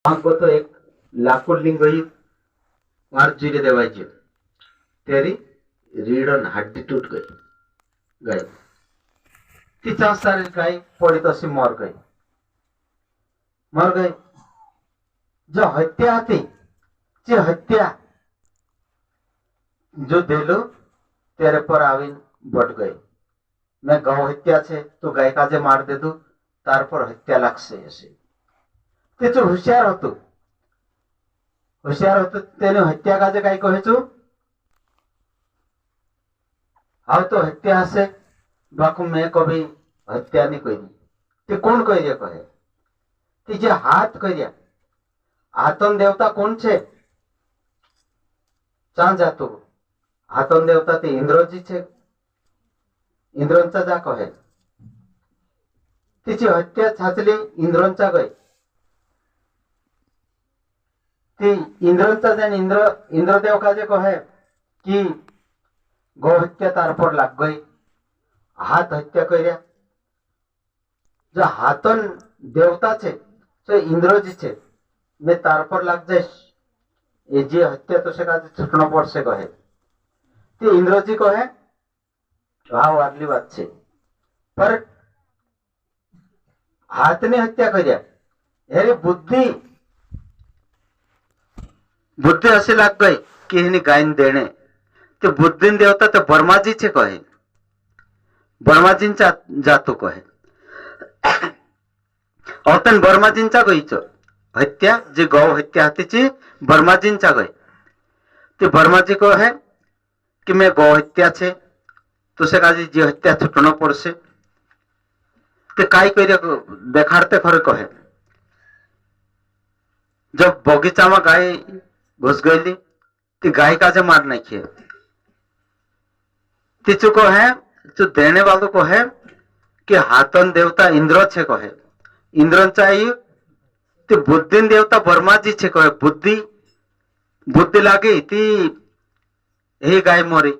हमको तो एक लाकूड लिंग गई मार चीरे देवायचे तेरी रीढ़ और हड्डी टूट गई गाय तिचा सारी गाय पड़ी तशी मर गई जो हत्या थी जे हत्या जो देलो तेरे पर आवीन बट गई मैं गौ हत्या छे तो गाय काजे मार दे दू तार पर हत्या लागशे असे ते जो होशियार होतो तेने हत्या काजे काय कहेचो हाउ तो हत्या हसे बाकू मैं कभी हत्या नहीं करी ते कोण करिया कहे ते जे हाथ करिया हातन देवता कोण छे चा जातो हातन देवता ते इंद्रजी छे इंद्रांचा जा कहे तिची हत्या छाचली इंद्रांचा गई ती इंद्रांचा जन इंद्रदेव का जे कहे कि गौ हत्या तार पर लाग गई हाथ हत्या कर्या जो हाथन देवता छे तो इंद्रजी छे मैं तार पर लाग जाइस ये जे हत्या तो से का छूटनो पड़से कहे ते इंद्रजी कहे हाँ वाटली बात छे पर हाथ ने हत्या कर्या हेरी बुद्धि असे लाग गई कि हिनी गायन देणे ते बुद्धीन देवता ते बर्माजी छे कहे बर्माजींचा जातो कहे औतन बर्माजींचा गईचो हत्या जे गौ हत्या हातीची बर्माजींचा गई ते बर्माजी कहे कि मैं गौ हत्या छे तुसे काजी जे हत्या छुटनो पड़से ते काय करिया देखाड़ते खरे कहे जब बगीचा में गाय घुस गईली ती गाय काजे मार नाखिए तीचु को है जो देने वालों को है कि हाथन देवता इंद्र छे कहे इंद्रन चाहिए ती बुद्धिन देवता बर्माजी छे कहे बुद्धि लागी ती ही गाय मोरी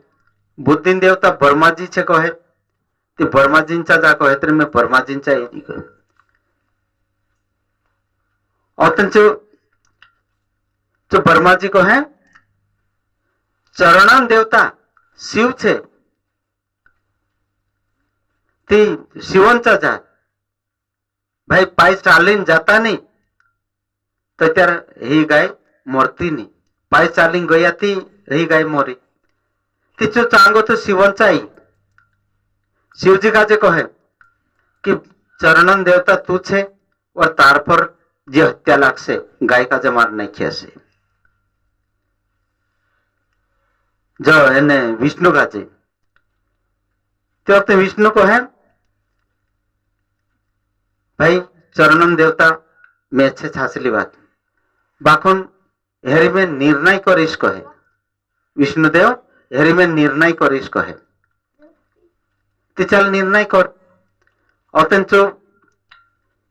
बुद्धिन देवता बर्माजी छे कहे ती बर्माजींचा जा कहे तरी मैं बर्माजींचा यदि कहे औतन जो बर्माजी को है चरणन देवता शिव छे ती शिवंचा जा भाई पाय चालीन जाता नहीं तो त्यार ही गाय मरती नहीं पाय चालीन गया थी ही गाय मोरी तिचो चांगो तो शिवंचा ही शिवजी का जे कहे कि चरणन देवता तू छे और तार पर जे हत्या लागसे गाय का जे मार नहीं खेसे जो एने विष्णु का जे तो विष्णु को है भाई चरणन देवता में अच्छे छासली बात बाखुन हेरी में निर्णय करीश कहे विष्णुदेव हेरी में निर्णय करीश कहे ती चल निर्णय कर और चो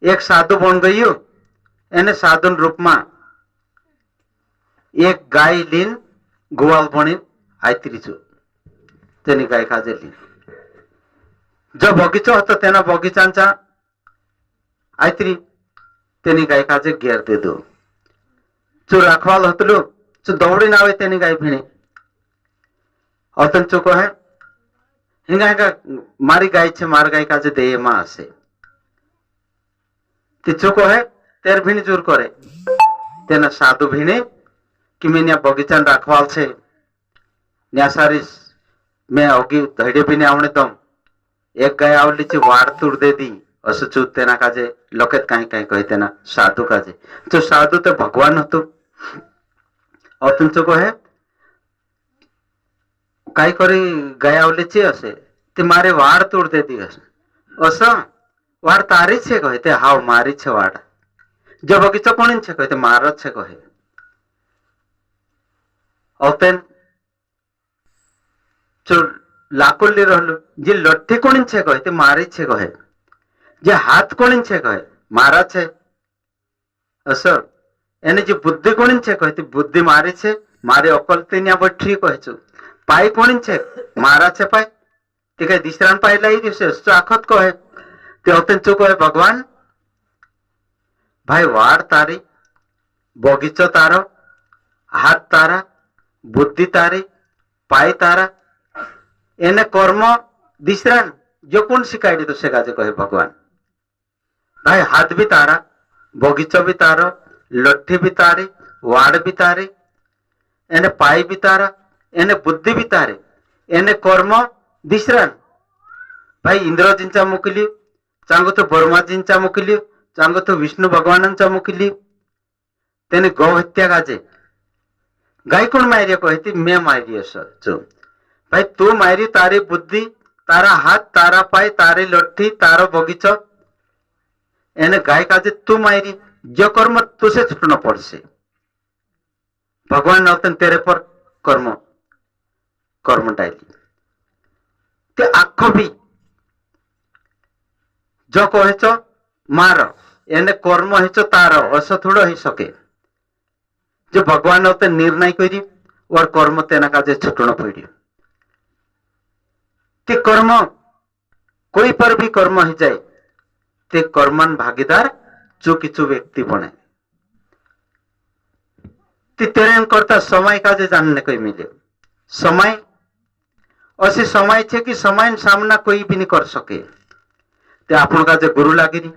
एक साधु बन गई एने साधु रूप में एक गाय लीन गुवाल बनी आयतरी छो तेनी गाय खाजे लीन जो बगीचो हतो तेना बगीचांचा आयतरी तेनी गाय काजे घेर दे दो जो रखवाल हतलो जो दौड़ी ना आवे तेनी गाय भीणी औतन चो को है हिंगा हिंगा मारी गाय छे मार गाय काजे दे मा आसे तिचो को है तेर भीणी जोर करे तेना साधु भीणी कि मैं न्या बगीचान रखवाल छे न्या सारी मैं होगी धैर्य भीणी आवणे दम एक गाय आवली ची वाड़ तोड़ दे दी असु चूत तेना काजे लोकेत काई काई कहे तेना साधु काजे तो साधु तो भगवान हतो और तुमचो को है काय करी गाय आवली ची असे ते मारे वाड़ तोड़ दे दी असा वाड़ तारी छे कहे ते हाव मारी छे वाड़ जो बगीचा कोणी छे कहे ते मार छे कहे औतेन जो लाकुली रहलो जे लट्ठी कोणी छे कहे ते मारी छे कहे जे हाथ कोणी छे कहे मारा छे असं एने जे बुद्धि कोणी छे कहे ते बुद्धि मारी छे मारे अकल तेन्या बठी कहे छु पाय कोणी छे मारा छे पाय ते कहे दिसरान पाय लाई दिसे तो आखत कहे ते औतेन चो कहे भगवान भाई वाड़ तारी बगीचा तार, हाथ तारा, बुद्धि तारी, पाई तारा, एने कर्म दिसरान जो कौन सिखाई तो से काजे कहे भगवान। भाई हाथ भी तारा, बगीचा भी तारा, लट्ठी भी तारे, वाड़ भी तारे, एने पाई भी तारा, एने बुद्धि भी तारे, एने कर्म दिसरान। भाई इंद्रजींचा मुकली, चांगो तो ब्रह्माजींचा मुकली, चांगो तो विष्णु भगवानांचा मुकली, तेने गौ हत्या काजे गाय कोण मारिया कहती मैं मारी जो। भाई तू मारी तारी बुद्धि, तारा हाथ, तारा पाई, तारी लट्ठी, तारो बगीचा, एने गाय काजे तू मारी, जो कर्म तुसे छुटना पड़से। भगवान नौतन तेरे पर कर्म कर्म डाली ते आखो भी जो कहे मार, एने कर्म हेचो तार अस थोड़ा ही सके। जो भगवान होते निर्णय करी और कर्म तेना काजे छुटना पड़ी। ते कर्म कोई पर भी कर्म हो जाए ते कर्मन भागीदार जो किचु व्यक्ति बने। ते तेरे करता समय काजे जानने कोई मिले। समय ऐसे समय छे कि समय सामना कोई भी नहीं कर सके। ते आपन काजे गुरु लागिरी,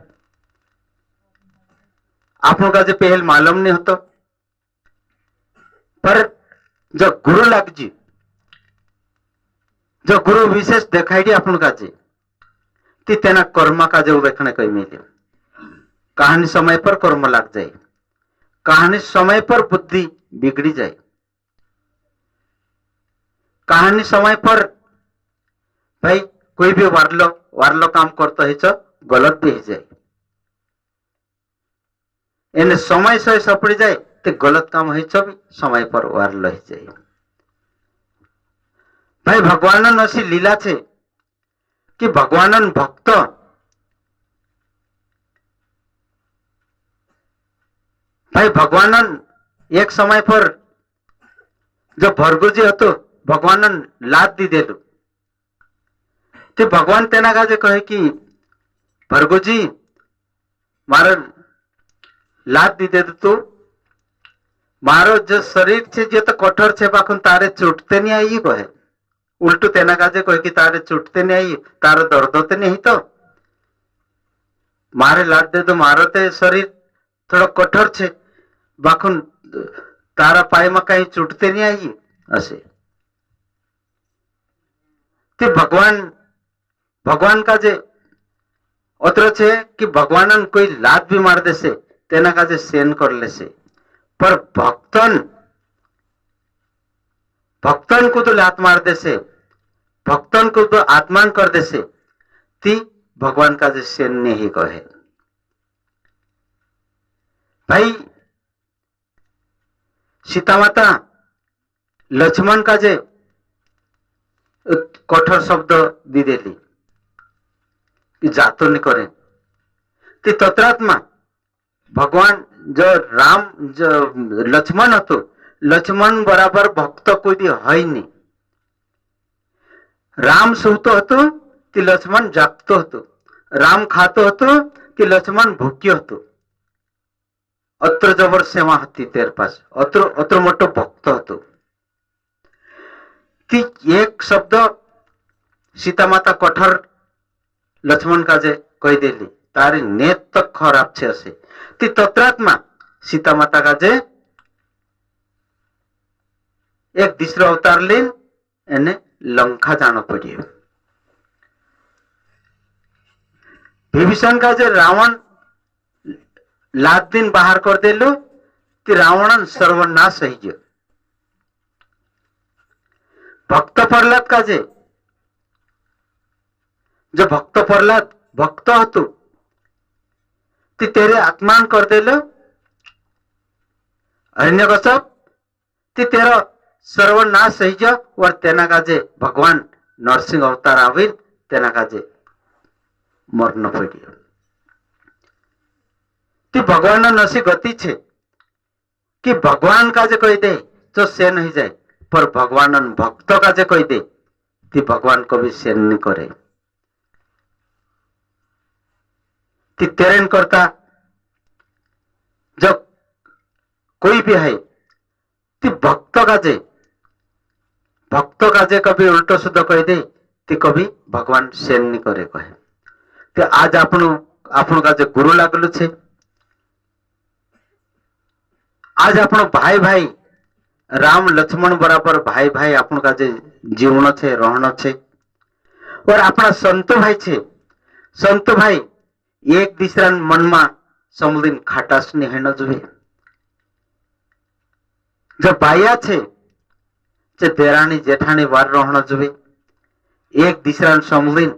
आपन काजे पहल मालूम नहीं होता, पर जो गुरु लग जी, जो गुरु विशेष देखाई अपन काजे ती तेना कर्म काजे देखने कोई मिले। कहानी समय पर कर्म लग जाए, कहानी समय पर बुद्धि बिगड़ी जाए, कहानी समय पर भाई कोई भी वारलो काम करता है तो गलत भी हो जाए। एने समय से सपड़ी जाए तो गलत काम है भी समय पर वारलो ही जाए। भाई भगवान ऐसी लीला छे कि भगवान भक्त भाई भगवान एक समय पर जो भरगुजी हतो भगवान लाद दी देलु ते भगवान तेना काजे कहे कि भरगुजी मारो लाद दी दे तू, मारो जो शरीर छे जो तो कठोर छे बाखुन तारे चुटते नहीं आई कहे। उल्टू तेना काजे कहे कि तारे चुटते नहीं आई, तारो दर्द होते नहीं तो मारे लाद दे तो मारो ते शरीर थोड़ा कठोर छे बाखुन तारा पाए में कहीं चुटते नहीं आई ऐसे। ते भगवान का जे अत्र छे कि भगवान कोई लात भी मार देसे तेना काजे सहन कर लेसे, पर भक्तन को तो लात मार देसे, भक्तन को तो आत्मान कर देसे, ती भगवान का जे सहन नहीं कहे। भाई सीता माता लक्ष्मण का जे कठोर शब्द दी देली कि जातो नहीं करे, ती तत्रात्मा भगवान जो राम जो लक्ष्मण हतो, लक्ष्मण बराबर भक्त कोई है नहीं। राम सोतो हतो ती लक्ष्मण जागतो हतो, राम खातो हतो ती लक्ष्मण भूख्यो हतो। अत्र जबर सेवा हती तेर पास, अत्र मोटो भक्त हतो। ती एक शब्द सीता माता कठोर लक्ष्मण काजे कही देली तारी नेत तक खराब छे असे। ती तत्रात्मा सीता माता काजे एक दूसरो अवतार लेन एने लंका जानो पड़ियो। विभीषण का जे रावण लात दिन बाहर कर देलु ती रावण सर्वनाश हो गयो। भक्त प्रहलाद का जे जो भक्त प्रहलाद भक्त हतु ती तेरे आत्मान कर देलो हिरण्यकश्यप, ती तेरा सर्वनाश हो गयो और तेना काजे भगवान नरसिंह अवतार आविल तेना काजे मरण पड़ियो। ती भगवान नसी गति छे कि भगवान काजे कही दे तो से नहीं जाए, पर भगवान भक्त काजे कही दे ती भगवान को भी सेन नहीं करे। ती तेरेन करता जो कोई भी है ती भक्त काजे कभी उल्टो शुद्ध कह दे ती कभी भगवान सेन नहीं करे कहे ते आज आपण काजे गुरु लागलु छे। आज आपण भाई भाई राम लक्ष्मण बराबर भाई भाई आपण काजे जीवन छे रहन छे। और अपना संत भाई छे, संत भाई एक दूसरा मन में समलिन खाटास नहीं है न जुए। जो बाया छे जे देरानी जेठानी वार रहना जुए। एक दूसरा समलिन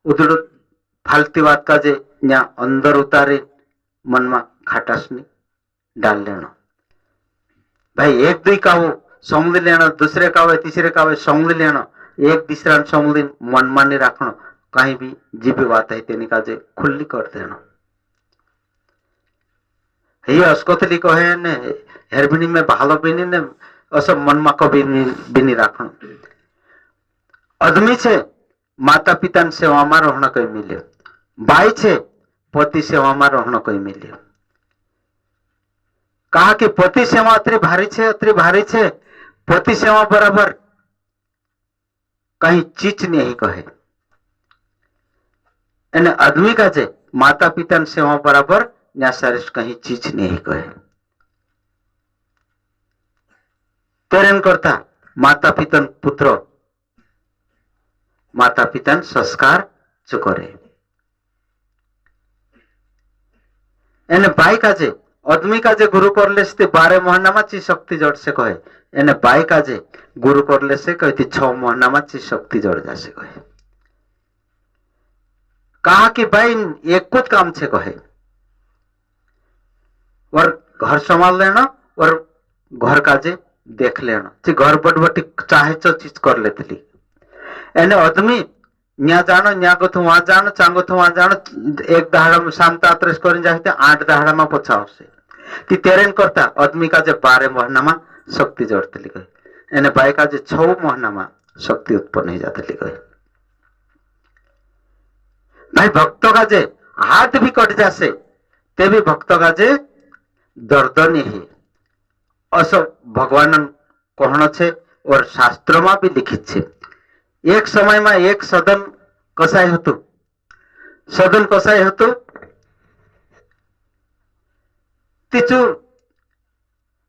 उधर फालती बात का जे न्या अंदर उतारे मन में खाटास नहीं डाल लेना। भाई एक दुई का वो समली लेना, दूसरे का तीसरे का समली लेना, एक दूसरा समली मन मानी रखना। कहीं भी जी भी बात है तेनी काजे खुली कर देना। ये अस्कोतली को है ने हेरबिनी में भालो बिनी ने अस मन में कभी बिनी रखना। आदमी छे माता पिता ने सेवा में रहना कोई मिले, भाई छे पति सेवा में रहना कोई मिले। कहा कि पति सेवा अतरी भारी छे, पति सेवा बराबर कहीं चीज नहीं कहे। एने आदमी का जे माता पिता सेवा बराबर न्यासारिश कहीं चीज नहीं कहे। तेरेन करता माता पिता पुत्र माता पिता संस्कार जो करे। एने बाई काजे आदमी काजे गुरु करले से 12 महीना में ची शक्ति जड़ से कहे। एने बाई काजे गुरु करले से कहती 6 महीना में ची शक्ति जड़ जासे कहे। कहा कि भाई एक कुछ काम छे कहे और घर संभाल लेना और घर काजे देख लेना। ची घर बटबटी चाहे चो चीज कर लेती। एने आदमी न्या जानो न्या को तो वहां जानो चांगो तो वहां जानो। एक दहाड़ा में शांत आत्रेस कर जाते 8 दहाड़ा में पछाओ से कि तेरेन करता आदमी का जे 12 महीना में शक्ति जोड़ते लिखे। एने बाई का जे 6 महीना में शक्ति उत्पन्न हो जाते लिखे। भाई भक्तों का जे हाथ भी कट जासे ते भी भक्तों का जे दर्द नहीं असो भगवान कहना छे और शास्त्रों में भी लिखित छे। एक समय में एक सदन कसाई हतु तीचू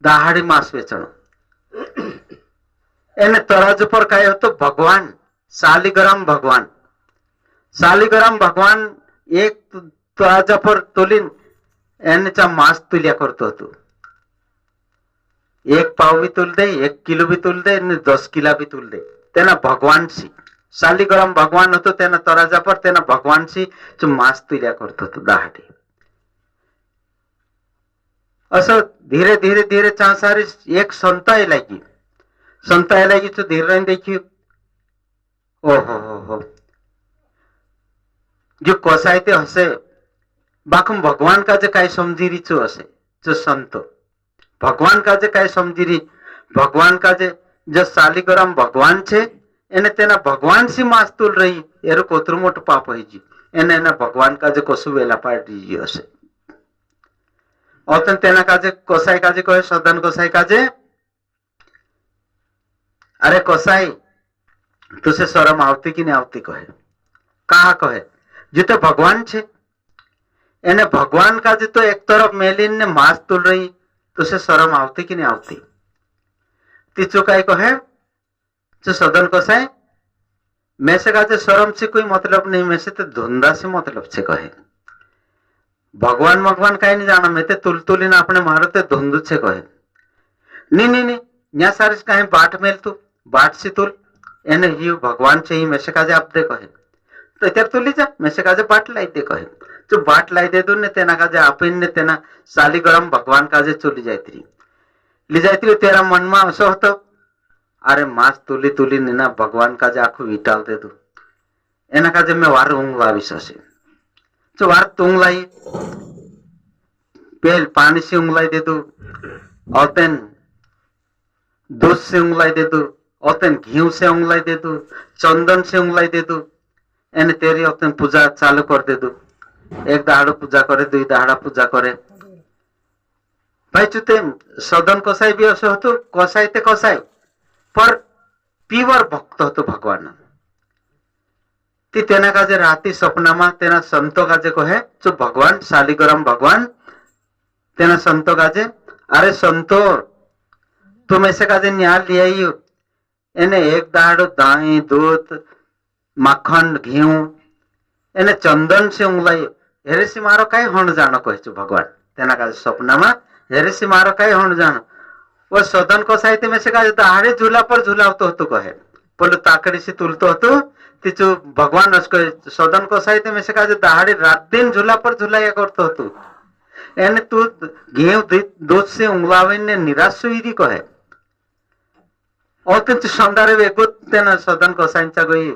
दाहाड़ी मास वेचण। एने तराजू पर काय हतो भगवान शालिग्राम भगवान एक तराजा पर तुलिन एने चा मास तुलिया करतो हतो। 1 पाव भी तुल दे, 1 किलो भी तुल दे, 10 किला भी तुल दे। तेना भगवान सी शालिग्राम भगवान हतो तेना तराजा पर तेना भगवान सी जो मास तुलिया करतो हतो दाहाड़ी। असो धीरे धीरे धीरे चांसारी एक संताय लागी तो धीरे देखियो ओहो जो कसायते हसे बाकुम भगवान का जे काय समझी रीचो हसे जो संत भगवान का जे काय समझी री। भगवान का जे जो शालिग्राम भगवान छे एने तेना भगवान सी मास तुल रही एरो कोतरु मोटो पाप है जी। एने एना भगवान का जे कसु वेला पाड़ी जी हसे औतन तेना काजे कसाई काजे कहे सदन कसाई काजे अरे कसाई तुसे शरम आवती कि नहीं आवती कहे। कहा कहे जो तो भगवान छे एने भगवान काजे तो एक तरफ मेलिन ने मास तुल रही तुसे शरम आवती कि नहीं आवती। तीचो काय कहे जो सदन कसाई मैं से काजे शरम से कोई मतलब नहीं, मैं से तो धुंधा से मतलब से कहे। भगवान कहीं नहीं जाना मैं तुल ना अपने मारते धुंधु से कहे नहीं न्या सारिस कहीं बाट मेल तू बाट से तुल एने ही भगवान से ही मैं से काजे आप दे कहे तो इतर तुली जा मैं से काजे बाट लाई दे कहे जो बाट लाई दे दो ने तेना काजे आप ने तेना शालिग्राम भगवान काजे चली जाती ली जाती तेरा मन में असो होतो अरे मास तुली ने ना भगवान काजे आखू विटाल दे दो एना काजे मैं वार ऊंगला विश्वास जो वार तुंग लाई पेल पानी से उंगलाई दे दो औतन दूध से उंगलाई दे दो औतन घी से उंगलाई दे दो चंदन से उंगलाई दे दो एने तेरी औतन पूजा चालू कर दे दो। 1 दहाड़ा पूजा करे 2 दहाड़ा पूजा करे भाई चुते सदन कसाई भी असो होतो कसाई ते कसाई पर प्युअर भक्त होतो भगवान ती तेना काजे राती सपनामा तेना संतो काजे कहे जो भगवान शालिग्राम भगवान तेना संतो काजे अरे संतो तुम ऐसे काजे न्याल लिया ही एने एक दाड़ो दाई दूध माखन घी एने चंदन से उंगलाई हेरेसी मारो कई हण जानो कहे भगवान तेना काजे सपनामा हेरेसी मारो कई हण जानो वो सदन को साहित्य में से काजे दाड़े झूला पर झूलावतो होतो कहे बोलो ताकड़ी से तुलतो होतो तिचु भगवान उसको सदन को साहित्य में से काजे दाड़े रात दिन झूला पर झूलाया करतो होतो एने तू घी दूध से उंगलावे ने निराश हुई कहे और तिच संदारे वेकुत तेना सदन को साइंचा गई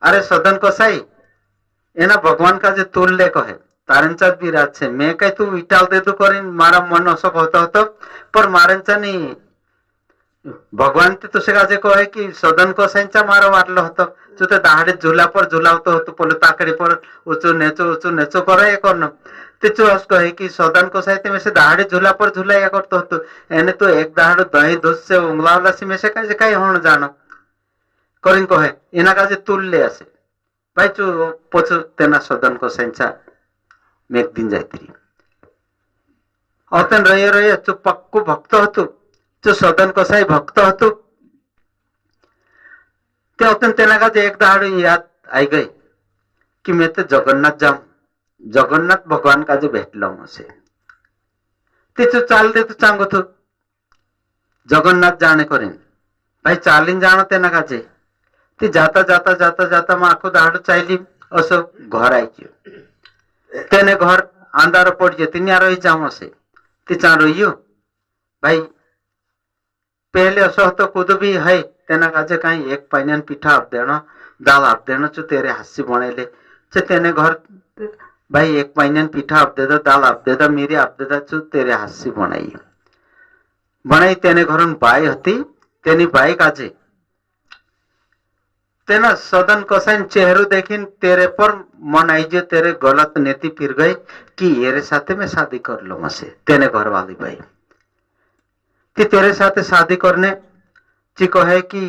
अरे सदन को साई एना भगवान का जे तुल्य कहे तारंचात भी रात से मैं कह तू विटाल दे तू करीन मारा मन असक होता होता पर मारंचा नहीं भगवान ते तुसे काजे कहे कि सदन को साइंचा मारा वाटलो होतो जो ते दाहडे झूला पर झूलावतो होतो पोलो ताकड़ी पर ऊंचो नेचो करे करनो तिचो हस कहे कि सदन को साहित्य में से दाहडे झूला पर झूलाया करतो होतो एने तो एक दाहडो दही दूध से उंगलावला सी में से काजे काई हण जानो करीन कहे एना काजे तुल्य आसे भाई चो पोचो तेना सदन को साइंचा में एक दिन जायत्री औतन रहे चो पक्को भक्त होतो जो सदन को साई भक्त होतो ते औतन तेना काजे एक दाहडो याद आई गई कि मैं तो जगन्नाथ जाऊं जगन्नाथ भगवान का जो भेटलो मसे तिचो चाल दे तो चांगो तो जगन्नाथ जाने करें भाई चालिन जानो तेना काजे ती जाता जाता जाता जाता मैं आखो दाहडो चाइली असो घर आई तेने घर अंधारो पड़ जे तिनिया रही जाऊं असे ती चा रहियो भाई पहले असो तो खुद भी है तेना काजे कहीं एक पाइनन पिठा आप देना दाल आप देना चो तेरे हाथी बनेले चे तेने घर भाई एक पाइनन पिठा आप दे दो दाल आप दे दो मेरी आप दे दो चो तेरे हाथी बनाई तेने घर बाई हती तेनी बाई काजे तेना सदन कसाइन चेहरो देखिन तेरे पर मन आई जो तेरे गलत नीति फिर गई कि येरे साथे में शादी कर लो मसे तेने घर वाली भाई कि तेरे साथे शादी करने ची कहे कि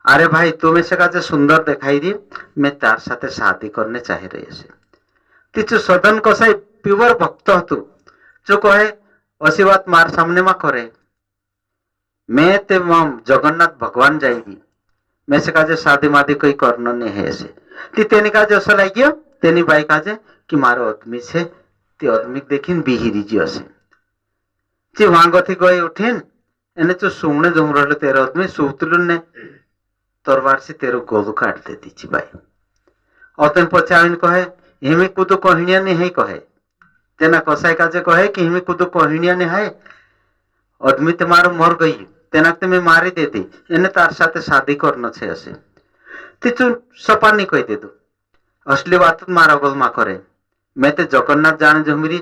अरे भाई तुम्हें से का सुंदर दिखाई दी मैं तार साथे शादी करने चाह रही से तिचु सदन कसाई प्योर भक्त तू जो कहे असी बात मार सामने मा करे मैं ते जगन्नाथ भगवान जाएगी मैं से काजे शादी मादी कोई करनो नहीं है ऐसे ती तेनी काजे असो लागियो तेनी बाई काजे कि मारो आदमी से ती आदमी देखिन बिहिरी जी असे ची वहां गथी गई उठिन एने चो सुमने जम रहलो तेरे आदमी सुतलुन ने तरवार से तेरो गोलू काट देती ची बाई औतन पछाइन कहे हिमी कुदु कहिनिया नहीं है कहे तेना कसाई काजे कहे कि हिमी कुदु कहिनिया नहीं है आदमी तुम्हारो मर गई तेना तुम्हें मारी देती एने तार साथे शादी करना छे असे तिचु सपानी कह दे दो असली बात मारा गोल मा करे मैं ते जगन्नाथ जाने जमीरी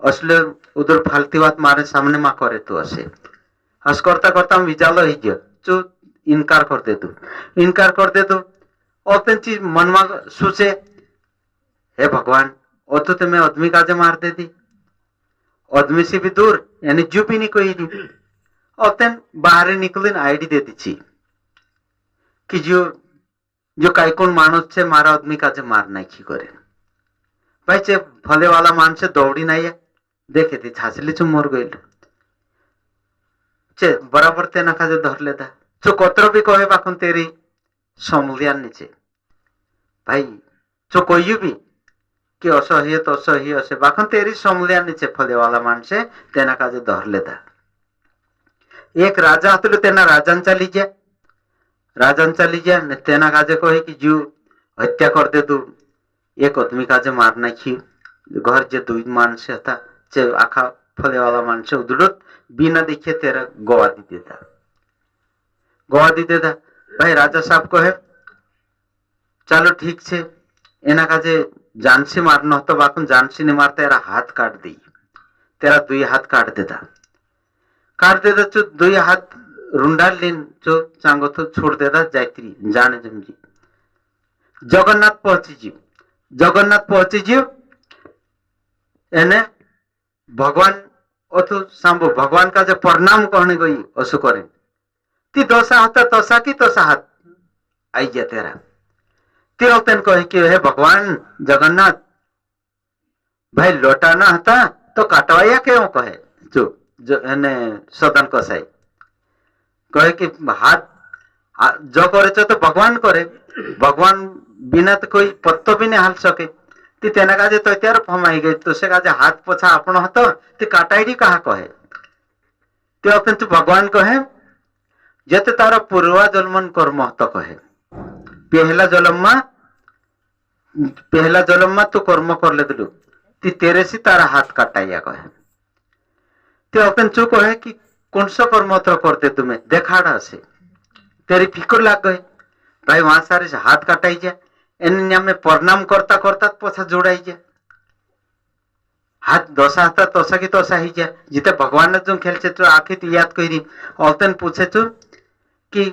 असले उधर फालती बात मारे सामने मा करे तो असे हस करता करता हम विजालो ही गयो चु इनकार कर दे दो औतन चीज मन मा सोचे हे भगवान ओ तो तुम्हें आदमी काजे मार देती आदमी से भी दूर यानी जू भी नहीं कोई नहीं औतन बाहर निकलिन आईडी दे दी कि जो काई कोन मानुस छे मारा आदमी काजे मार नाखी करे भाई चे फले वाला मान से दौड़ी नहीं है देखे थी छाछली चु मोर गई चे बराबर तेना काजे धर लेता चो कतरो भी कहे बाकुन तेरी समलियान नीचे भाई चो कोई भी कि असह्य तो असह्य असे बाकुन तेरी समलियान नीचे फले वाला मान से तेना काजे धर लेता एक राजा हतुलो तेना राजन चली गया ने तेना काजे कहे कि जू हत्या कर दे तू एक आदमी काजे मार नाखी घर जे दुई मानसे था चे आखा फले वाला मानसे उदुरत बिना देखे तेरा गवा दी देता भाई राजा साहब कहे चलो ठीक छे एना काजे जानसी मारना होता बाकुन जानसी ने मार तेरा हाथ काट दी तेरा दुई हाथ काट देता चो दुई हाथ रुंडाल लिन चो चांगो तो छोड़ देता जायत्री जाने जमजी जगन्नाथ पहुंची जीव एने भगवान अथु सांबो भगवान का जो प्रणाम कहने गई असु करे ती दोसा हाथ तोसा की तोसा हाथ आई जा तेरा ती औतन कहे कि हे भगवान जगन्नाथ भाई लोटाना था तो काटवाया क्यों कहे जो जो ने सदन कसाई कहे कि हाथ जो करे तो भगवान करे भगवान बिना तो कोई पत्तो भी नहीं हाल सके ती तेना काजे तो त्यार फमाई गई तो से काजे हाथ पोछा आपण हत ती काटाईडी कहा कहे ते अतन तू भगवान कहे जते तार पूर्वा जन्मन कर्म हत कहे पहला जन्म तू कर्म कर ले दिलु ती तेरे से तारा हाथ काटाइया कहे ते अतन चू कहे कि कौन सा कर्म तो करते तुम्हें देखाड़ा से तेरी फिकर लग गई भाई वहां सारे से हाथ काटाई जा एने में प्रणाम करता करता पोछा जोड़ाई जा हाथ दोसा हाथ तोसा की तोसा ही जा जिते भगवान ने जो खेल से तो आखिर तो याद करी औतन पूछे तू कि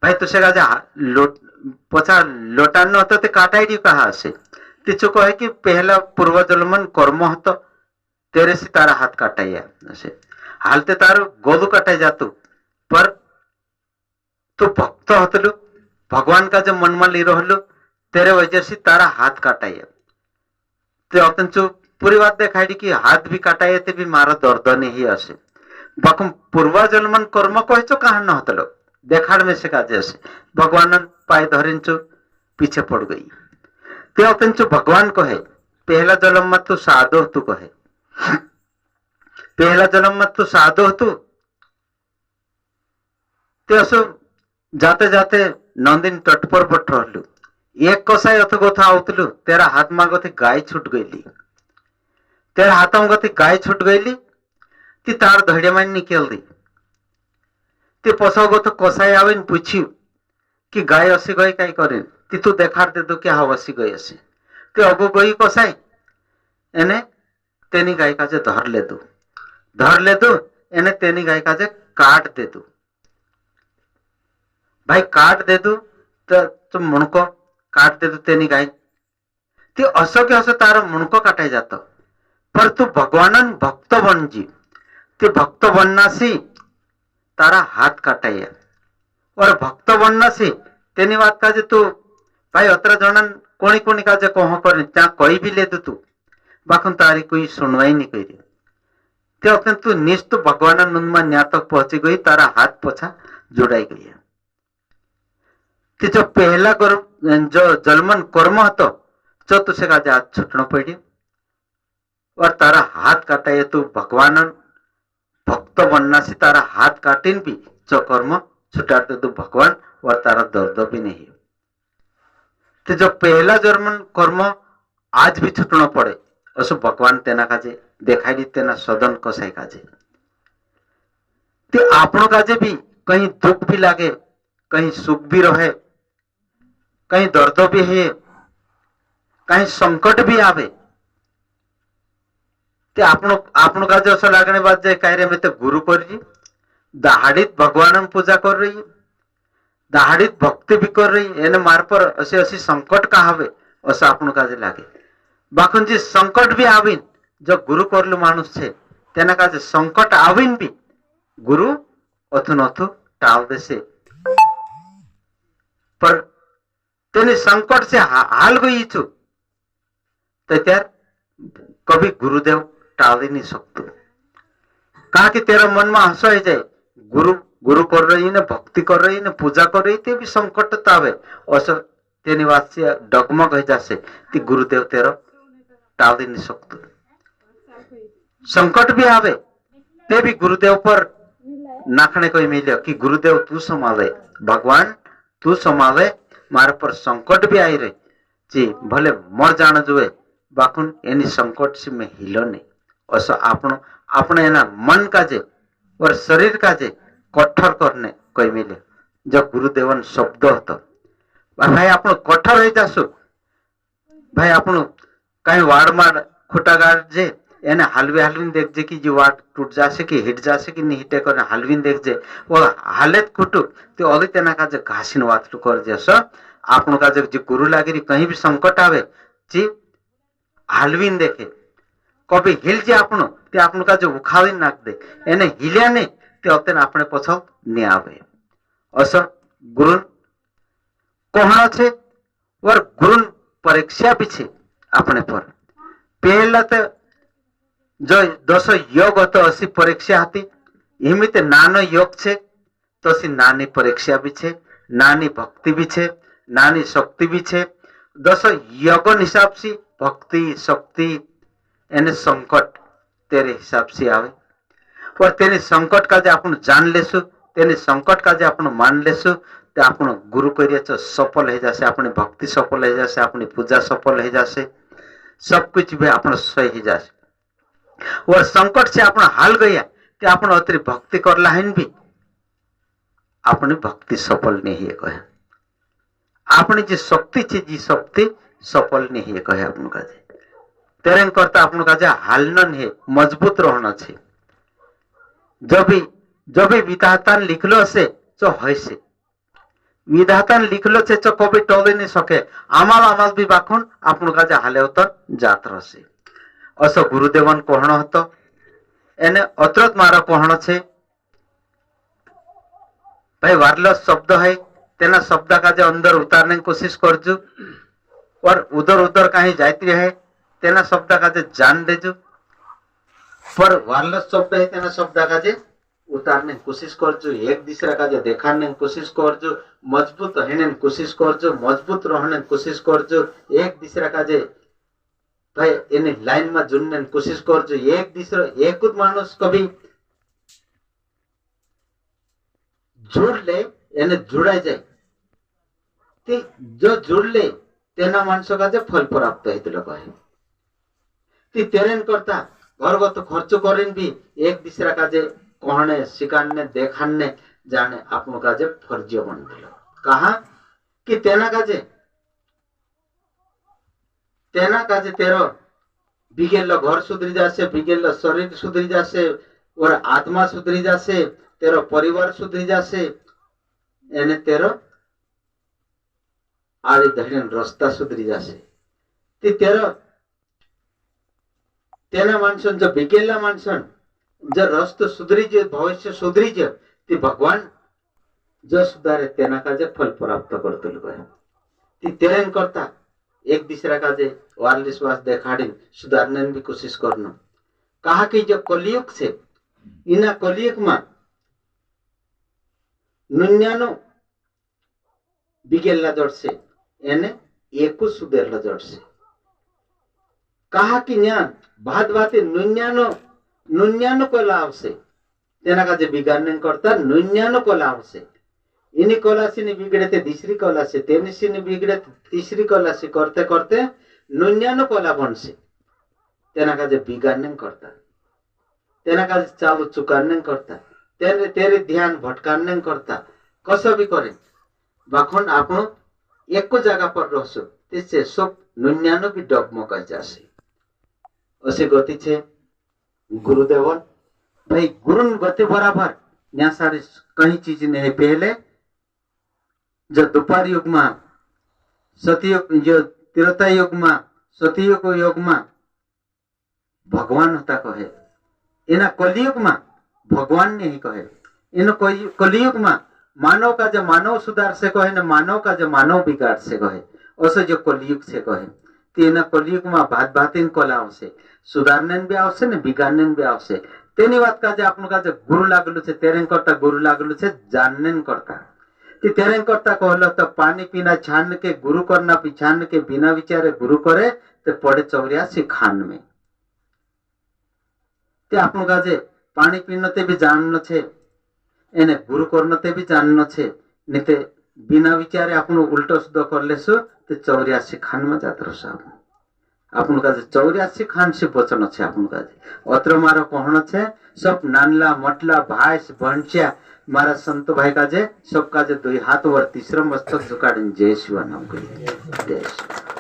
भाई तुसे का जा पोछा लोटान होता ते काटाई कहा से तिचु कहे कि पहला पूर्व जन्मन कर्म हतो तेरे से तारा हाथ काटाइया से हालते तारो गोदू काटाई जातु पर तू भक्त हतलु भगवान का जो मन में ली रहलु तेरे वजह से तारा हाथ काटाइया ते अतन चु पूरी बात देखाई कि हाथ भी काटाइए ते भी मारा दर्द नहीं आसे बाकुम पूर्व जन्मन कर्म कहे तो कहा न हतलो देखाड़ में से काजे से भगवान पाए धरिन चु पीछे पड़ गई ते अतन चु भगवान कहे पहला जन्म में तू साधो तू कहे पहला जन्म में तू साधो तू ते असो जाते जाते नंदिन तट पर बट रहलु एक कसाई अथ गोथा आउतलु तेरा हाथ में गति गाय छूट गईली तेरा हाथ में गति गाय छूट गईली ती तार धड़े में निकल दी ते पसो गो तो कसाई आवे पूछी कि गाय असी गई कई करे ती तू देखार दे दो क्या हवसी गई असी ते अगो गई कसाई एने तेनी गाय का जे धर ले दो एने तेनी गाय का जे काट दे दो भाई काट दे दो तो तुम मुनको काट दे दो तेनी गाय ते असो के असो तार मुनको काटाई जातो पर तू भगवानन भक्त बन जी ते भक्त बनना सी तारा हाथ काटाइया और भक्त बनना सी तेनी बात का जे तू भाई अत्र जनन कोणी कोणी का जे कह कर त्या कही भी ले दो तू बाखन तारी कोई सुनवाई नहीं करी ते अपने तू निष्ठ भगवान नुनमा न्या तक पहुंची गई तारा हाथ पोछा जोड़ाई गई ते जो पहला जो जलमन कर्म हतो जो तुसे का हाथ छुटना पड़ी और तारा हाथ काटाए तू भगवान भक्त बनना से तारा हाथ काटिन भी जो कर्म छुटाते तू भगवान और तारा दर्द भी नहीं तो जो पहला जन्मन कर्म आज भी छुटना पड़े असो भगवान तेना काजे देखाई दी तेना सदन कसाई काजे ते आपनो काजे भी कहीं दुख भी लागे कहीं सुख भी रहे कहीं दर्द भी है कहीं संकट भी आवे ते आपनो काजे असो लागने बाद जे कह रहे मैं तो गुरु कर जी दहाड़ित भगवान पूजा कर रही दहाड़ित भक्ति भी कर रही एने मार पर असे असी संकट का हवे असो आपनो काजे लागे बाखुन जी संकट भी आविन जो गुरु करलु मानुष छे तेना काजे संकट आविन भी गुरु अथु नथु टाल देसे पर तेने संकट से हाल गई छु तो त्यार कभी गुरुदेव टाल नहीं सकते कहा कि तेरा मन में हंसो है जाए गुरु गुरु कर रही ने भक्ति कर रही ने पूजा कर रही ते भी संकट तो आवे असो तेनी बात से डगमग है जासे ती गुरुदेव तेरा टाल नहीं सकते संकट भी आवे ते भी गुरुदेव पर नाखने कोई मिले कि गुरुदेव तू संभाले भगवान तू संभाले मारे पर संकट भी आई रहे जी भले मर जान जुए बाकुन एनी संकट से मैं हिलो नहीं असो आपनो अपने ना मन का जे और शरीर का जे कठोर करने कोई मिले जब गुरुदेवन शब्द होता भाई आपनो कठोर हो जासु भाई आपनो कहीं वाड़ मार खुटा गाड़ जे एने हलवीन देख जे कि जो वाट टूट जासे कि हिट जासे कि नहीं हिटे कर हलवीन देख जे वो हालत खुटू तो अली तेना का जे घासिन वात कर जे सो आपनो का जे गुरु लागे कहीं भी संकट आवे जी हलवीन देखे कभी हिल जे आपनो ते आपनो का जो उखावी नाख दे एने हिल्या ने ते अतेन आपणे पछो ने आवे असं गुरु कोहणा छे और गुरु परीक्षा भी छे आपणे पर पहला तो जो 200 योग હતો અસી પરીક્ષા હતી એમિતે નાનો યોગ છે તો અસી નાની પરીક્ષા भी છે નાની ભક્તિ भी છે નાની શક્તિ भी છે 200 યોગો हिसाब से भक्ति शक्ति एने संकट तेरे हिसाब से आवे और तेरे संकट का जे आपण जान लेसु तेरे संकट का जे आपण मान लेसु ते आपण गुरु करिया छ सफल हो जासे अपनी भक्ति सफल हो जासे अपनी पूजा सफल हो जासे सब कुछ भी आपण सही हो जासे और संकट से आपण हाल गया ते आपण अतरी भक्ति करला हन भी अपनी भक्ति सफल नहीं है कहे अपनी जे शक्ति छे जी शक्ति सफल नहीं है कहे आपण का जे तेरे करता आपण का जे हालनन है मजबूत रहना छे जब भी विधाता लिखलो से तो होय से विधाता लिखलो छे तो कभी टोले नहीं सके आमाल भी बाखुन आपण का जे हाले उतर जात रहसे असो गुरुदेवन कोहणो हतो एने अत्रत मारो कोहणो छे भाई वारलो शब्द है तेना शब्द का जे अंदर उतारने की कोशिश करजू और उधर उधर कहीं जाती है तेना शब्द का जे जान देजू पर वारलो शब्द है तेना शब्द का जे उतारने की कोशिश करजू एक दूसरा का जे देखाने की कोशिश करजू मजबूत रहने की कोशिश करजू मजबूत रहने की कोशिश करजू एक दूसरा का जे भाई एने लाइन में जुड़ने की कोशिश करजो एक दूसरा एक मानुस कभी जुड़ ले एने जुड़ाई जाए ते जो जुड़ ले तेना मानसो का जे फल प्राप्त हेतुलो कहे ती तेरेन करता घरगत खर्च करेन भी एक दूसरा का जे कहने सिखाने देखाने जाने आपनो का जे फर्ज बन दिलो कहा कि तेना का जे तेरो बिगेलो घर सुधरी जासे बिगेलो शरीर सुधरी जासे और आत्मा सुधरी जासे तेरो परिवार सुधरी जासे एने तेरो आड़ी धड़न रास्ता सुधरी जासे ते तेरो तेना मानसन जो बिगेला मानसन जो रास्ता सुधरी जे भविष्य सुधरी जे ते भगवान जो सुधारे तेना का जे फल प्राप्त करतो लोग ते तेरेन करता एक दूसरा का जे वारली श्वास देखाड़ी सुधारने की कोशिश करना कहा कि जो कलियुग से इना कलियुग में 99 बिगेला जड़ से एने एक सुधेरला जड़ से कहा कि न्यान बात बात 99 को लाभ से तेना का जे बिगाड़ने करता 99 को लाभ से इन्हीं कला से नहीं बिगड़े थे तीसरी कला से तेनी से नहीं बिगड़े तीसरी कला से करते करते 99 कला बन से तेना का जे बिगाड़ने करता तेना का चालू चुकाने करता तेरे ध्यान भटकाने करता कसो भी करे बाखन आपण एक को जगह पर रहसो तेसे सब 99 भी डगमग जासे असे गति छे गुरुदेवन भाई गुरुन गति बराबर न्या सारी कहीं चीज नहीं पहले जो दोपहर युग में सतयुग जो त्रेता युग में सतयुग युग में भगवान होता कहे इना कलियुग में भगवान नहीं कहे इन कलियुग में मानव का जो मानव सुधार से कहे न मानव का जो मानव बिगाड़ से कहे ऐसे जो कलियुग से कहे तेना कलियुग में भात भातीन कला आवश्य सुधारने भी आवश्य ने बिगाड़ने भी आवश्य तेनी बात का जो आपन का जो गुरु लागलू छे तेरे करता गुरु लागलू छे जानने करता कि तेरे करता कहलो तो पानी पीना छान के गुरु करना पिछान के बिना विचारे गुरु करे तो पड़े 84 खान में ते आपन का जे पानी पीनते भी जाननो छे एने गुरु करनते भी जाननो छे निते बिना विचारे आपन उल्टो सुधो कर लेसो तो 84 खान में जात रहो आपन का जे 84 खान से बचन छे आपन का जे अत्र मारो कहनो छे सब नानला मटला भाईस भंसिया मारा संत भाई का जे सबका जे 2 हाथ और तीसरा मस्तक झुकाड़ी जय शिव नाम कही जय शिव।